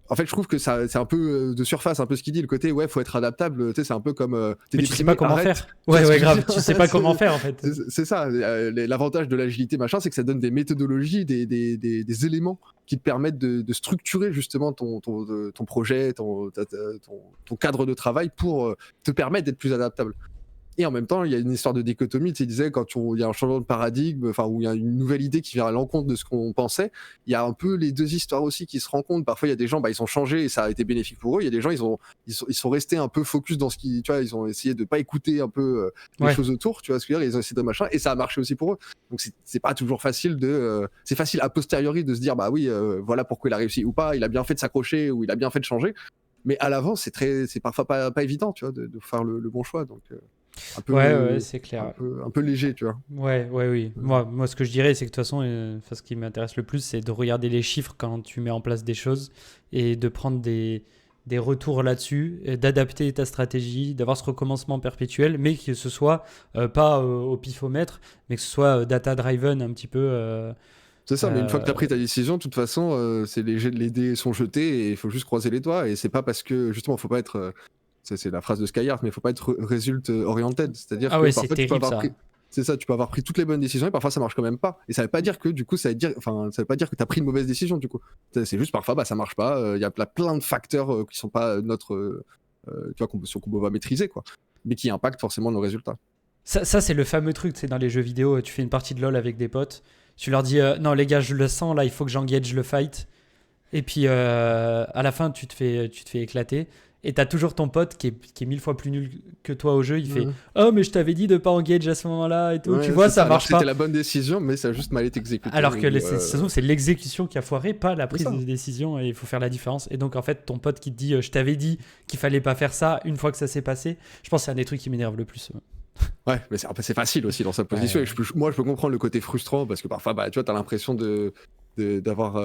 Speaker 2: en fait, je trouve que c'est un peu de surface, un peu ce qu'il dit, le côté ouais, faut être adaptable. Tu sais, c'est un peu comme t'es
Speaker 1: Mais tu sais
Speaker 2: déprimé,
Speaker 1: pas comment
Speaker 2: arrête.
Speaker 1: faire.
Speaker 2: Tu vois
Speaker 1: Ouais,
Speaker 2: ce
Speaker 1: ouais,
Speaker 2: que je veux
Speaker 1: grave.
Speaker 2: dire
Speaker 1: Tu sais pas comment faire, en fait.
Speaker 2: C'est ça. L'avantage de l'agilité, machin, c'est que ça donne des méthodologies, des éléments qui te permettent de structurer justement ton projet, ton cadre de travail pour te permettre d'être plus adaptable. Et en même temps, il y a une histoire de dichotomie. Tu sais, il disait, quand il y a un changement de paradigme, enfin, où il y a une nouvelle idée qui vient à l'encontre de ce qu'on pensait, il y a un peu les deux histoires aussi qui se rencontrent. Parfois, il y a des gens, ils ont changé et ça a été bénéfique pour eux. Il y a des gens, ils sont restés un peu focus dans ce qui, tu vois, ils ont essayé de pas écouter un peu les
Speaker 1: Ouais.
Speaker 2: choses autour, tu vois ce que je veux dire, ils ont essayé de machin, et ça a marché aussi pour eux. Donc, c'est pas toujours facile c'est facile a posteriori de se dire, bah oui, voilà pourquoi il a réussi ou pas, il a bien fait de s'accrocher ou il a bien fait de changer. Mais à l'avant, c'est parfois pas évident, tu vois, de faire le bon choix. Donc, un peu,
Speaker 1: Ouais, c'est clair.
Speaker 2: un peu léger, tu vois.
Speaker 1: Ouais, oui. Moi, ce que je dirais, c'est que de toute façon, ce qui m'intéresse le plus, c'est de regarder les chiffres quand tu mets en place des choses et de prendre des retours là-dessus, et d'adapter ta stratégie, d'avoir ce recommencement perpétuel, mais que ce soit pas au pifomètre, mais que ce soit data-driven un petit peu.
Speaker 2: C'est ça, mais une fois que tu as pris ta décision, de toute façon, les dés sont jetés et il faut juste croiser les doigts. Et c'est pas parce que, justement, faut pas être. C'est la phrase de Skyheart, mais il faut pas être result oriented. C'est-à-dire
Speaker 1: Ah
Speaker 2: que
Speaker 1: ouais, c'est
Speaker 2: parfois tu peux
Speaker 1: terrible
Speaker 2: avoir
Speaker 1: ça.
Speaker 2: pris. C'est ça, tu peux avoir pris toutes les bonnes décisions et parfois ça marche quand même pas. Et ça veut pas dire que du coup, ça veut pas dire que tu as pris une mauvaise décision du coup. C'est juste parfois ça marche pas. Il y a plein de facteurs qui sont pas tu vois, qu'on peut pas maîtriser, quoi, mais qui impactent forcément nos résultats.
Speaker 1: Ça, c'est le fameux truc, c'est dans les jeux vidéo, tu fais une partie de LoL avec des potes, tu leur dis non les gars, je le sens là, il faut que j'engage le fight. Et puis à la fin, tu te fais éclater. Et t'as toujours ton pote qui est 1000 fois plus nul que toi au jeu. Il fait oh, mais je t'avais dit de pas engage à ce moment-là et tout.
Speaker 2: Ouais,
Speaker 1: tu vois, ça
Speaker 2: alors
Speaker 1: marche
Speaker 2: que c'était
Speaker 1: pas.
Speaker 2: la bonne décision, mais ça a juste mal été exécuté.
Speaker 1: Alors que ça se trouve, c'est l'exécution qui a foiré, pas la prise
Speaker 2: ça.
Speaker 1: de décision. Et il faut faire la différence. Et donc, en fait, ton pote qui te dit je t'avais dit qu'il fallait pas faire ça, une fois que ça s'est passé, je pense que c'est un des trucs qui m'énerve le plus.
Speaker 2: Ouais, mais c'est facile aussi dans sa position.
Speaker 1: Ouais.
Speaker 2: Et moi, je peux comprendre le côté frustrant parce que parfois, tu vois, t'as l'impression d'avoir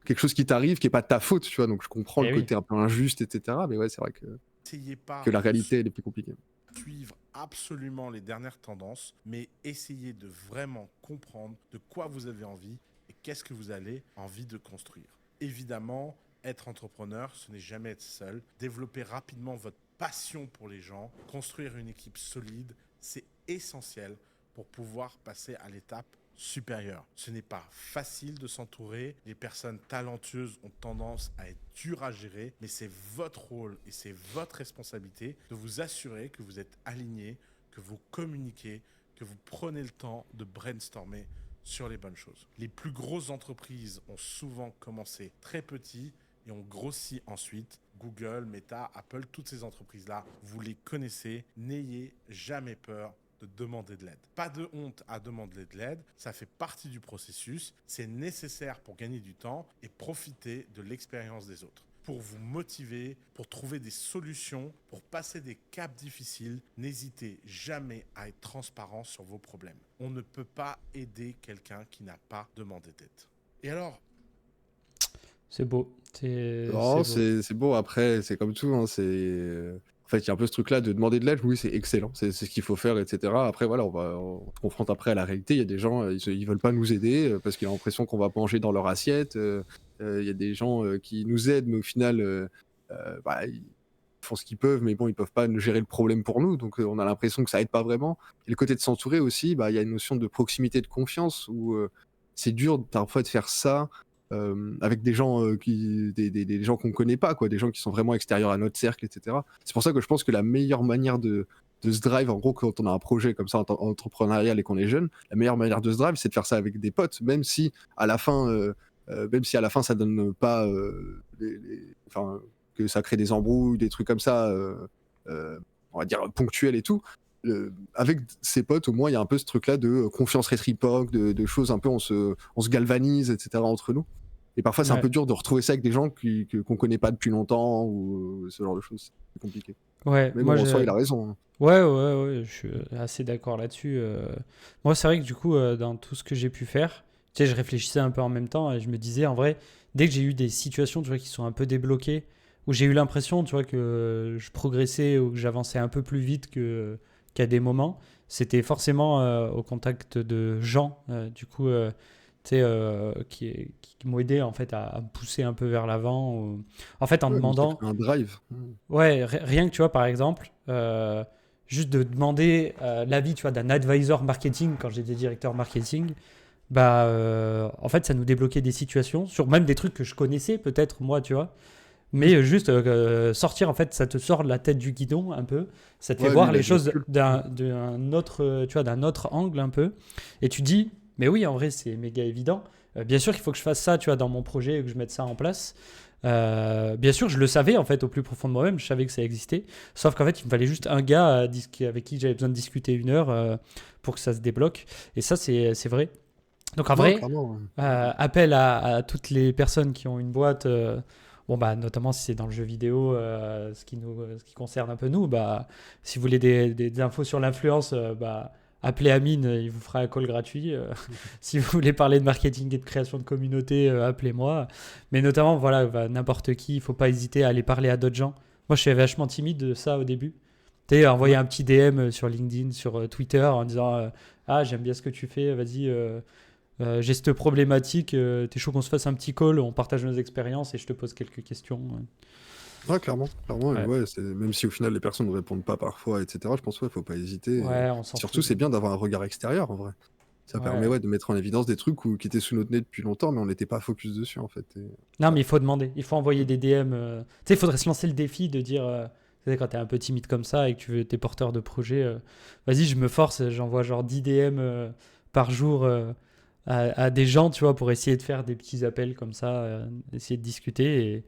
Speaker 2: quelque chose qui t'arrive qui est pas de ta faute, tu vois. Donc, je comprends le côté un peu injuste, etc. Mais ouais, c'est vrai que la réalité, elle est plus compliquée.
Speaker 3: Suivre absolument les dernières tendances, mais essayez de vraiment comprendre de quoi vous avez envie et qu'est-ce que vous avez envie de construire. Évidemment, être entrepreneur, ce n'est jamais être seul. Développer rapidement votre passion pour les gens, construire une équipe solide, c'est essentiel pour pouvoir passer à l'étape supérieure. Ce n'est pas facile de s'entourer. Les personnes talentueuses ont tendance à être dures à gérer, mais c'est votre rôle et c'est votre responsabilité de vous assurer que vous êtes aligné, que vous communiquez, que vous prenez le temps de brainstormer sur les bonnes choses. Les plus grosses entreprises ont souvent commencé très petits et ont grossi ensuite. Google, Meta, Apple, toutes ces entreprises-là, vous les connaissez. N'ayez jamais peur de demander de l'aide. Pas de honte à demander de l'aide, ça fait partie du processus, c'est nécessaire pour gagner du temps et profiter de l'expérience des autres. Pour vous motiver, pour trouver des solutions, pour passer des caps difficiles, n'hésitez jamais à être transparent sur vos problèmes. On ne peut pas aider quelqu'un qui n'a pas demandé d'aide. Et alors ?
Speaker 1: C'est beau.
Speaker 2: C'est beau. Après, c'est comme tout, hein, en fait, il y a un peu ce truc-là de demander de l'aide, oui, c'est excellent, c'est ce qu'il faut faire, etc. Après, voilà, on se confronte après à la réalité. Il y a des gens, ils veulent pas nous aider parce qu'ils ont l'impression qu'on va manger dans leur assiette. Il y a des gens qui nous aident, mais au final, ils font ce qu'ils peuvent, mais bon, ils peuvent pas gérer le problème pour nous. Donc, on a l'impression que ça aide pas vraiment. Et le côté de s'entourer aussi, il y a une notion de proximité, de confiance où c'est dur parfois de faire ça. Avec des gens des gens qu'on connaît pas, quoi, des gens qui sont vraiment extérieurs à notre cercle, etc. C'est pour ça que je pense que la meilleure manière de se drive, en gros, quand on a un projet comme ça entrepreneurial et qu'on est jeune, la meilleure manière de se drive, c'est de faire ça avec des potes, même si à la fin ça donne pas que ça crée des embrouilles, des trucs comme ça, on va dire ponctuels et tout. Avec ses potes, au moins, il y a un peu ce truc-là de confiance réciproque, de choses un peu, on se galvanise, etc. entre nous. Et parfois, c'est un peu dur de retrouver ça avec des gens qu'on connaît pas depuis longtemps ou ce genre de choses. C'est compliqué.
Speaker 1: Ouais,
Speaker 2: Mais
Speaker 1: moi
Speaker 2: bon, en soi,
Speaker 1: j'ai.
Speaker 2: il a raison, hein.
Speaker 1: Ouais, ouais, ouais, je suis assez d'accord là-dessus. Moi, c'est vrai que du coup, dans tout ce que j'ai pu faire, tu sais, je réfléchissais un peu en même temps et je me disais, en vrai, dès que j'ai eu des situations, tu vois, qui sont un peu débloquées, où j'ai eu l'impression, tu vois, que je progressais ou que j'avançais un peu plus vite qu'à des moments, c'était forcément au contact de gens, du coup, tu sais, qui m'ont aidé en fait à me pousser un peu vers l'avant. En fait, en
Speaker 2: Ouais, donc il
Speaker 1: demandant.
Speaker 2: fait un drive.
Speaker 1: Ouais, rien que tu vois, par exemple, juste de demander l'avis, tu vois, d'un advisor marketing quand j'étais directeur marketing, bah, en fait, ça nous débloquait des situations sur même des trucs que je connaissais peut-être moi, tu vois. Mais juste sortir, en fait, ça te sort de la tête du guidon un peu. Ça te fait
Speaker 2: Ouais, lui,
Speaker 1: voir
Speaker 2: il a
Speaker 1: les
Speaker 2: du
Speaker 1: choses
Speaker 2: recul.
Speaker 1: d'un autre, tu vois, d'un autre angle un peu. Et tu dis, mais oui, en vrai, c'est méga évident. Bien sûr qu'il faut que je fasse ça, tu vois, dans mon projet, et que je mette ça en place. Bien sûr, je le savais en fait au plus profond de moi-même, je savais que ça existait. Sauf qu'en fait, il me fallait juste un gars avec qui j'avais besoin de discuter 1 heure pour que ça se débloque. Et ça, c'est vrai. Donc en
Speaker 2: Non,
Speaker 1: vrai,
Speaker 2: clairement, ouais.
Speaker 1: appel à toutes les personnes qui ont une boîte, bon bah notamment si c'est dans le jeu vidéo, ce qui concerne un peu nous, bah si vous voulez des infos sur l'influence, bah appelez Amine, il vous fera un call gratuit. Si vous voulez parler de marketing et de création de communauté, appelez-moi. Mais notamment voilà, bah, n'importe qui, il faut pas hésiter à aller parler à d'autres gens. Moi je suis vachement timide de ça au début. Tu sais, envoyer
Speaker 2: Ouais.
Speaker 1: un petit DM sur LinkedIn, sur Twitter en disant ah j'aime bien ce que tu fais, vas-y. J'ai cette problématique, t'es chaud qu'on se fasse un petit call, on partage nos expériences et je te pose quelques questions.
Speaker 2: Ouais, clairement, clairement,
Speaker 1: Ouais,
Speaker 2: ouais, même si au final les personnes ne répondent pas parfois, etc., je pense qu'il faut pas hésiter.
Speaker 1: ouais, on s'en
Speaker 2: Surtout,
Speaker 1: fout.
Speaker 2: c'est bien d'avoir un regard extérieur en vrai. Ça permet,
Speaker 1: Ouais.
Speaker 2: ouais, de mettre en évidence des trucs qui étaient sous notre nez depuis longtemps, mais on n'était pas focus dessus en fait.
Speaker 1: Non, mais il faut demander, il faut envoyer des DM. Tu sais, il faudrait se lancer le défi de dire, tu sais, quand t'es un peu timide comme ça et que t'es porteur de projet, vas-y, je me force, j'envoie genre 10 DM par jour à des gens, tu vois, pour essayer de faire des petits appels comme ça, essayer de discuter et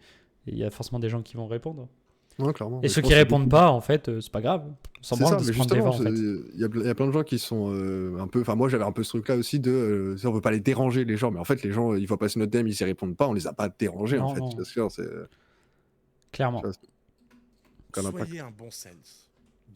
Speaker 1: il y a forcément des gens qui vont répondre.
Speaker 2: Non, clairement,
Speaker 1: Et
Speaker 2: mais je
Speaker 1: ceux
Speaker 2: pense
Speaker 1: qui
Speaker 2: que c'est
Speaker 1: répondent
Speaker 2: beaucoup.
Speaker 1: pas, en fait, c'est pas grave. On s'en
Speaker 2: C'est
Speaker 1: branle
Speaker 2: ça,
Speaker 1: de se
Speaker 2: mais
Speaker 1: prendre des
Speaker 2: justement,
Speaker 1: vents, en fait.
Speaker 2: il y a plein de gens qui sont un peu. Enfin, moi, j'avais un peu ce truc-là aussi de. Tu sais, on veut pas les déranger, les gens, mais en fait, les gens, ils voient passer notre DM, ils y répondent pas, on les a pas dérangés, en
Speaker 1: Non,
Speaker 2: fait. Tu
Speaker 1: non,
Speaker 2: vois ce que je veux dire, tu
Speaker 1: clairement.
Speaker 2: vois, c'est aucun impact.
Speaker 3: Soyez un bon sales.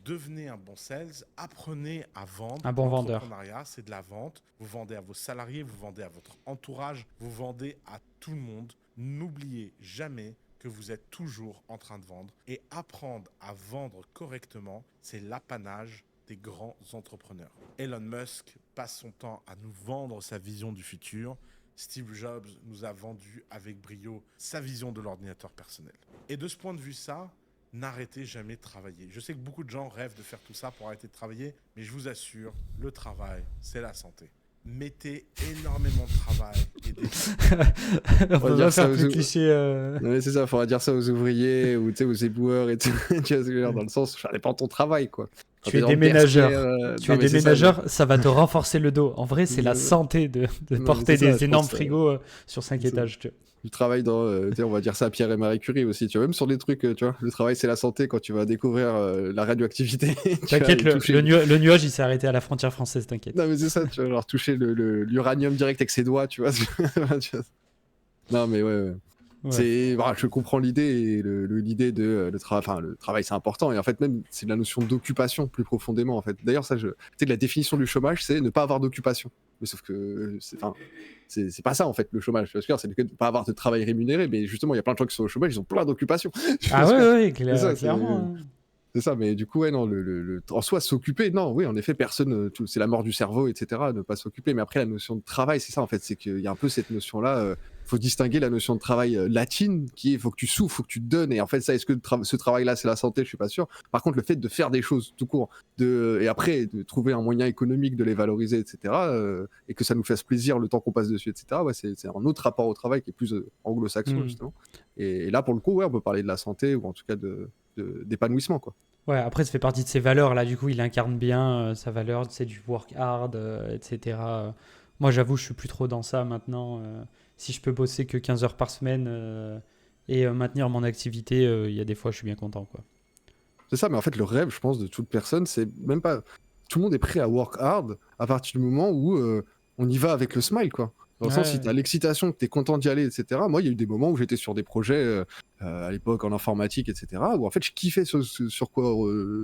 Speaker 3: Devenez un bon sales. Apprenez à vendre.
Speaker 1: Un bon vendeur.
Speaker 3: L'entrepreneuriat, c'est de la vente. Vous vendez à vos salariés, vous vendez à votre entourage, vous vendez à tout le monde. N'oubliez jamais que vous êtes toujours en train de vendre. Et apprendre à vendre correctement, c'est l'apanage des grands entrepreneurs. Elon Musk passe son temps à nous vendre sa vision du futur. Steve Jobs nous a vendu avec brio sa vision de l'ordinateur personnel. Et de ce point de vue, n'arrêtez jamais de travailler. Je sais que beaucoup de gens rêvent de faire tout ça pour arrêter de travailler, mais je vous assure, le travail, c'est la santé. Mettez énormément de travail et
Speaker 1: On
Speaker 2: On va
Speaker 1: peut pas
Speaker 2: dire ça
Speaker 1: faire
Speaker 2: aux
Speaker 1: plus cliché.
Speaker 2: Non, mais c'est ça, faudra dire ça aux ouvriers ou tu sais, aux éboueurs et tout. Tu vois ce que je veux dire, dans le sens, ça dépend de ton travail, quoi. Quand
Speaker 1: Tu
Speaker 2: t'es
Speaker 1: es
Speaker 2: dans le tertiaire,
Speaker 1: déménageur. Tu
Speaker 2: non
Speaker 1: es
Speaker 2: mais c'est ça,
Speaker 1: déménageur, ça va te renforcer le dos. En vrai, c'est la santé de
Speaker 2: non mais c'est
Speaker 1: porter
Speaker 2: ça,
Speaker 1: des
Speaker 2: je
Speaker 1: énormes
Speaker 2: pense.
Speaker 1: frigos sur 5
Speaker 2: C'est ça.
Speaker 1: étages. Tu vois.
Speaker 2: Du travail dans, tu sais, on va dire ça à Pierre et Marie Curie aussi, tu vois, même sur des trucs, tu vois, le travail c'est la santé quand tu vas découvrir la radioactivité, tu vois,
Speaker 1: T'inquiète,
Speaker 2: et toucher.
Speaker 1: le nuage, il s'est arrêté à la frontière française, t'inquiète.
Speaker 2: Non mais c'est ça, tu vois, genre toucher l'uranium direct avec ses doigts, tu vois. Tu vois. Non mais ouais, ouais.
Speaker 1: Ouais.
Speaker 2: Voilà, je comprends l'idée et l'idée de le travail c'est important et en fait même c'est la notion d'occupation plus profondément en fait. D'ailleurs ça tu sais la définition du chômage c'est ne pas avoir d'occupation. Mais sauf que c'est pas ça en fait le chômage. C'est le fait de ne pas avoir de travail rémunéré mais justement il y a plein de gens qui sont au chômage, ils ont plein d'occupations.
Speaker 1: Ah ouais, ouais,
Speaker 2: C'est ça,
Speaker 1: clairement. Hein.
Speaker 2: c'est ça, mais du coup, ouais, non, en soi, s'occuper, non, oui, en effet, personne, c'est la mort du cerveau, etc., ne pas s'occuper. Mais après, la notion de travail, c'est ça, en fait, c'est qu'il y a un peu cette notion-là, faut distinguer la notion de travail latine, qui est, faut que tu souffres, faut que tu te donnes, et en fait, ça, est-ce que ce travail-là, c'est la santé, je suis pas sûr. Par contre, le fait de faire des choses tout court, et après, de trouver un moyen économique de les valoriser, etc., et que ça nous fasse plaisir le temps qu'on passe dessus, etc., ouais, c'est un autre rapport au travail qui est plus anglo-saxon, justement. Et là, pour le coup, ouais, on peut parler de la santé, ou en tout cas d'épanouissement, quoi.
Speaker 1: Ouais, après, ça fait partie de ses valeurs. Là, du coup, il incarne bien sa valeur, c'est du work hard, etc. Moi, j'avoue, je suis plus trop dans ça maintenant. Si je peux bosser que 15 heures par semaine et maintenir mon activité, il y a des fois, je suis bien content, quoi.
Speaker 2: C'est ça, mais en fait, le rêve, je pense, de toute personne, c'est même pas. Tout le monde est prêt à work hard à partir du moment où on y va avec le smile, quoi. Dans le sens, si
Speaker 1: Ouais.
Speaker 2: tu as l'excitation, que tu es content d'y aller, etc. Moi, il y a eu des moments où j'étais sur des projets à l'époque en informatique, etc. Où en fait, je kiffais sur quoi,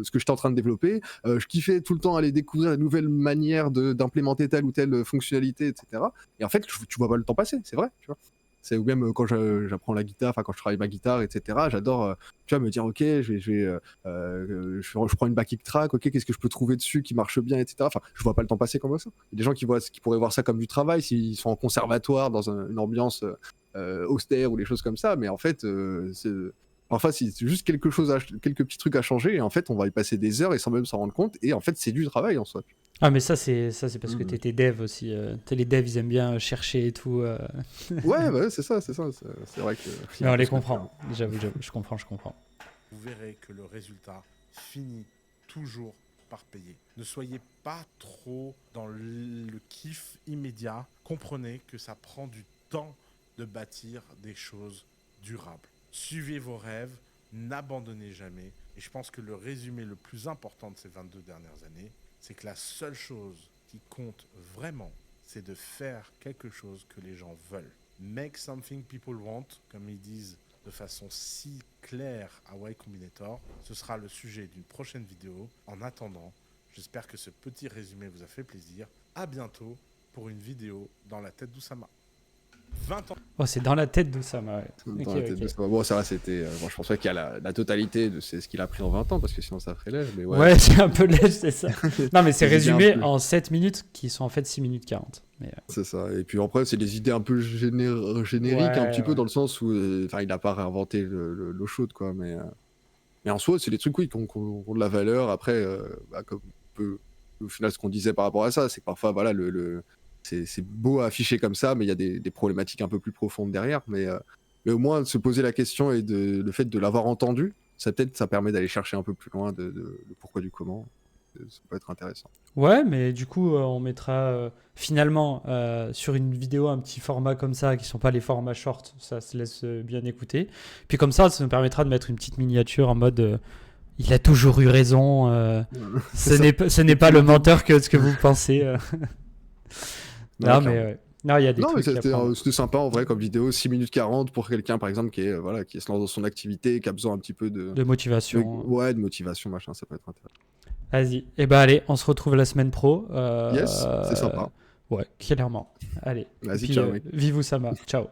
Speaker 2: ce que j'étais en train de développer. Je kiffais tout le temps aller découvrir la nouvelle manière d'implémenter telle ou telle fonctionnalité, etc. Et en fait, tu vois pas le temps passer, c'est vrai, tu vois. C'est ou même quand j'apprends la guitare, enfin quand je travaille ma guitare, etc. J'adore, tu vois, me dire ok, je prends une backing track, ok, qu'est-ce que je peux trouver dessus qui marche bien, etc. Enfin, je vois pas le temps passer comme ça. Il y a des gens qui pourraient voir ça comme du travail s'ils sont en conservatoire dans une ambiance austère ou des choses comme ça, mais en fait, parfois c'est juste quelques petits trucs à changer et en fait on va y passer des heures et sans même s'en rendre compte et en fait c'est du travail en soi.
Speaker 1: Ah, mais ça, c'est parce que
Speaker 2: Mhm.
Speaker 1: t'étais dev aussi. Les devs, ils aiment bien chercher et tout.
Speaker 2: Ouais, bah, c'est ça, c'est vrai que.
Speaker 1: Mais on les comprend. J'avoue, je comprends.
Speaker 3: Vous verrez que le résultat finit toujours par payer. Ne soyez pas trop dans le kiff immédiat. Comprenez que ça prend du temps de bâtir des choses durables. Suivez vos rêves, n'abandonnez jamais. Et je pense que le résumé le plus important de ces 22 dernières années, c'est que la seule chose qui compte vraiment, c'est de faire quelque chose que les gens veulent. Make something people want, comme ils disent de façon si claire à Y Combinator. Ce sera le sujet d'une prochaine vidéo. En attendant, j'espère que ce petit résumé vous a fait plaisir. À bientôt pour une vidéo dans la tête d'Oussama. 20 ans.
Speaker 1: Oh, c'est dans la tête d'Oussama, ouais.
Speaker 2: Dans
Speaker 1: Ok,
Speaker 2: la tête
Speaker 1: ok.
Speaker 2: de ça. Bon, ça va, c'était. Bon, je pense pas qu'il y a la totalité de ce qu'il a pris en 20 ans, parce que sinon ça ferait l'âge, mais ouais.
Speaker 1: Ouais, c'est un peu lèche, c'est ça. Non, mais c'est
Speaker 2: Des idées un
Speaker 1: résumé
Speaker 2: peu-
Speaker 1: en 7 minutes qui sont en fait 6 minutes 40. Mais,
Speaker 2: C'est ça. Et puis après, c'est des idées un peu génériques, un petit peu,
Speaker 1: ouais.
Speaker 2: dans le sens où. Enfin, il n'a pas réinventé l'eau chaude, quoi, mais en soi, c'est des trucs, oui, qui ont de la valeur. Après, comme au final, ce qu'on disait par rapport à ça, c'est que parfois, voilà, c'est beau à afficher comme ça, mais il y a des problématiques un peu plus profondes derrière. Mais au moins, se poser la question et le fait de l'avoir entendu, ça permet d'aller chercher un peu plus loin le pourquoi du comment. Ça peut être intéressant.
Speaker 1: Ouais, mais du coup, on mettra finalement sur une vidéo un petit format comme ça, qui sont pas les formats short, ça se laisse bien écouter. Puis comme ça nous permettra de mettre une petite miniature en mode il a toujours eu raison, ce n'est pas le menteur que ce que vous pensez. Non, mais ouais. Non, il y a des
Speaker 2: Non, mais
Speaker 1: trucs à prendre.
Speaker 2: c'était sympa en vrai comme vidéo, 6 minutes 40 pour quelqu'un par exemple qui se lance dans son activité, qui a besoin un petit peu
Speaker 1: De motivation.
Speaker 2: de motivation, machin, ça peut être intéressant.
Speaker 1: Vas-y. Et bah allez, on se retrouve la semaine pro.
Speaker 2: Yes, c'est sympa.
Speaker 1: Ouais, clairement. Allez. Et
Speaker 2: Vas-y,
Speaker 1: puis,
Speaker 2: ciao mec.
Speaker 1: vive Oussama. Ciao.